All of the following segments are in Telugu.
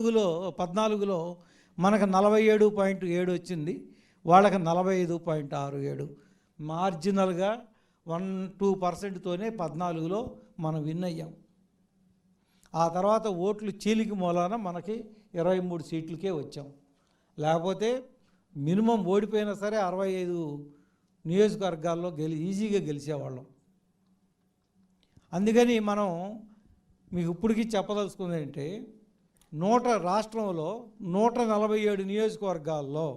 14లో మనకు 47.7 వచ్చింది, వాళ్ళకి 45.67. మార్జినల్గా 1-2%తోనే 14లో మనం విన్ అయ్యాం. ఆ తర్వాత ఓట్లు చీలిక మూలాన మనకి 23 సీట్లకే వచ్చాం. లేకపోతే మినిమం ఓడిపోయినా సరే 65 నియోజకవర్గాల్లో ఈజీగా గెలిచేవాళ్ళం. అందుకని మనం మీకు ఇప్పటికీ చెప్పదలుచుకుంది ఏంటంటే, రాష్ట్రంలో 147 నియోజకవర్గాల్లో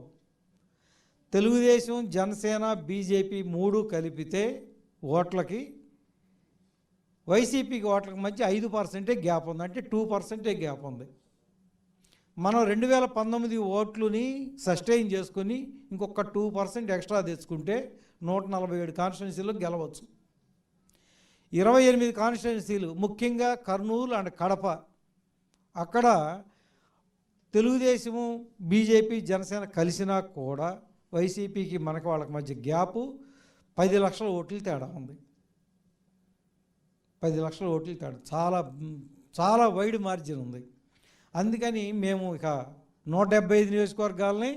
తెలుగుదేశం, జనసేన, బీజేపీ 3 కలిపితే ఓట్లకి వైసీపీకి ఓట్లకి మధ్య 5% గ్యాప్ ఉంది, అంటే 2% గ్యాప్ ఉంది. మనం 2019 ఓట్లని సస్టైన్ చేసుకుని ఇంకొక 2% ఎక్స్ట్రా తెచ్చుకుంటే 147 కాన్స్టిట్యున్సీలో గెలవచ్చు. 28 కాన్స్టిట్యున్సీలు, ముఖ్యంగా కర్నూలు అండ్ కడప, అక్కడ తెలుగుదేశము, బీజేపీ, జనసేన కలిసినా కూడా వైసీపీకి మనకు వాళ్ళకి మధ్య గ్యాపు 10 లక్షల ఓట్లు తేడా ఉంది. 10 లక్షల ఓట్లు తేడా, చాలా చాలా వైడ్ మార్జిన్ ఉంది. అందుకని మేము ఇక 175 నియోజకవర్గాలని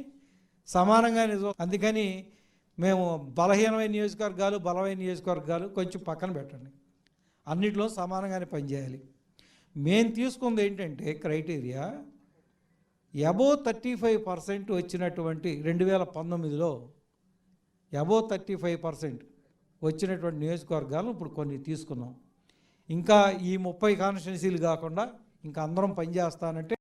సమానంగా అందుకని మేము బలహీనమైన నియోజకవర్గాలు, బలమైన నియోజకవర్గాలు కొంచెం పక్కన పెట్టండి, అన్నిట్లో సమానంగానే పనిచేయాలి. మేము తీసుకుంది ఏంటంటే క్రైటీరియా, అబోవ్ 35% వచ్చినటువంటి 2019లో అబోవ్ 35% వచ్చినటువంటి నియోజకవర్గాలను ఇప్పుడు కొన్ని తీసుకున్నాం. ఇంకా ఈ 30 కాన్స్టిట్యున్సీలు కాకుండా ఇంకా అందరం పనిచేస్తానంటే